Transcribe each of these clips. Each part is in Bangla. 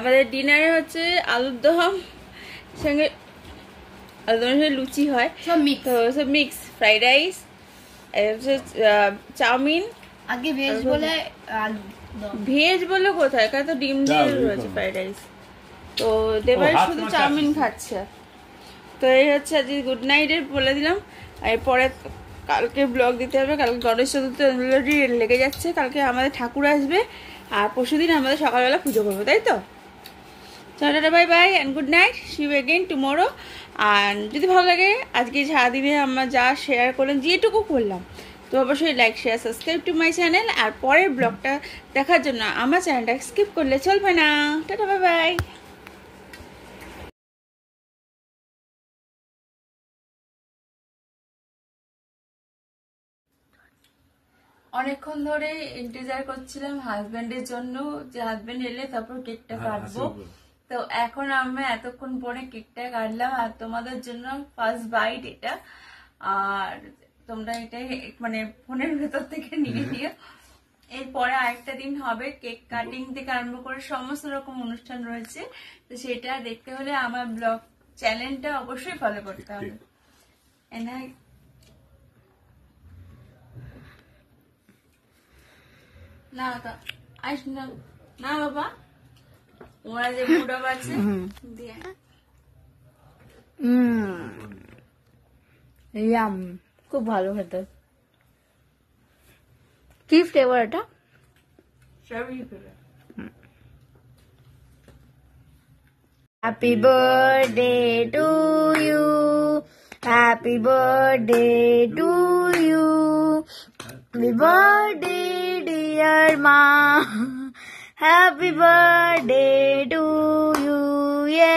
আমাদের ডিনারে হচ্ছে আলুর দম সঙ্গে লুচি হয়, সব মিক্স ফ্রাইড রাইস, চাউমিন। আগে ভেজ বলে ভেজ বলে কোথায়, কারণ তো ডিম দিয়ে রয়েছে ফ্রাইড রাইস। তো দেবাই শুধু চাউমিন খাচ্ছে। তো এই হচ্ছে আজকে গুড নাইটের বলে দিলাম। এরপরে কালকে ব্লগ দিতে হবে, কালকে গণেশ চতুর্থী অলরেডি লেগে যাচ্ছে। কালকে আমাদের ঠাকুর আসবে আর পরশুদিন আমাদের সকালবেলা পুজো করবো, তাই তো? Tata bye bye and good night, see you again tomorrow. আর যদি ভালো লাগে আজকে সারাদিনে আমরা যা শেয়ার করলাম, যেটুকু করলাম, তো অবশ্যই like share subscribe to my channel. আর পরের ব্লগটা দেখার জন্য আমার চ্যানেলটা স্কিপ করলে চলবে না। Tata bye by. অনেকক্ষণ ধরে ইন্তেজার করছিলাম হাজবেন্ডের জন্য, যে হাজবেন্ড এলে তারপর কেকটা কাটবো। তো এখন আমরা এতক্ষণ পরে কেকটা কাটলাম আর তোমাদের জন্য ফার্স্ট বাইট এটা। আর তোমরা এটা মানে ফোনের ভেতর থেকে নিয়ে নিও। এরপরে আরেকটা দিন হবে, কেক কাটিং থেকে আরম্ভ করে সমস্ত রকম অনুষ্ঠান রয়েছে। তো সেটা দেখতে হলে আমার ব্লগ চ্যানেলটা অবশ্যই ফলো করতে হবে। না আস না না বাবা, ওরা যে মুডব আছে দিয়ে ইয়াম, খুব ভালো খেতে। কি ফ্লেভার এটা? Strawberry flavour. Happy birthday to you, happy birthday to you, happy birthday dear মা, হ্যাপি বার্থডে টু ইউ। ইয়ে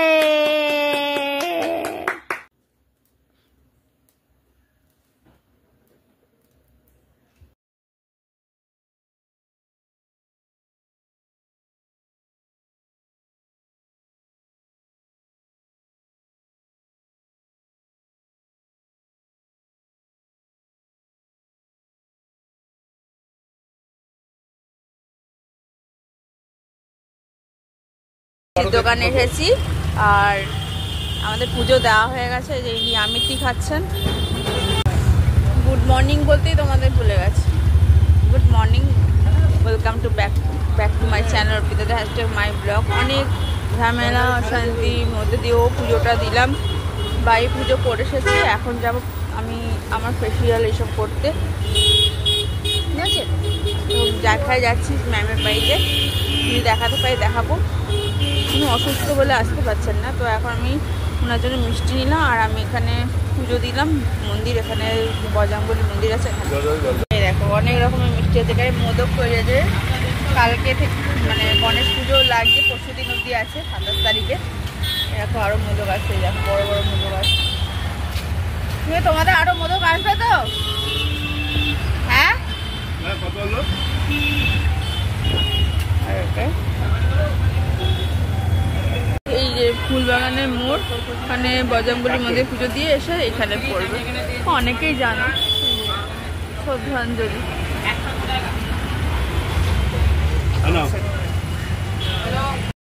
দোকানে এসেছি আর আমাদের পুজো দেওয়া হয়ে গেছে। যে নিয়ামিতি খাচ্ছেন। গুড মর্নিং বলতেই তোমাদের ভুলে গেছি। Good morning, welcome to back to my channel Arpita hashtag my blog. অনেক ঝামেলা অশান্তির মধ্যে দিয়েও পুজোটা দিলাম, বাড়ি পুজো করে এসেছি। এখন যাব আমি আমার ফেসিয়াল এইসব করতে, ঠিক আছে? তো দেখায় যাচ্ছি ম্যামের বাড়িতে, যদি দেখাতে পাই দেখাবো। উনি অসুস্থ বলে আসতে পারছেন না। তো এখন আমি ওনার জন্য মিষ্টি নিলাম আর আমি এখানে পুজো দিলাম। মন্দির এখানে বজরংবলী মন্দির আছে, এখানে দেখো অনেক রকমের মিষ্টি আছে। এখানে মোদক হয়ে যে কালকে থেকে মানে গণেশ পুজো লাগছে, পরশু দিন অবধি আছে 27 তারিখে। এরকম আরো মোদক আছে, দেখো বড় বড় মোদক আছে। তোমাদের আরো মোদক আসবে তো? হ্যাঁ এই যে ফুলবাগানের মোড়, ওখানে বজরংবলী মন্দির পুজো দিয়ে এসে এখানে পড়বে। অনেকেই জানো, শ্রদ্ধাঞ্জলি।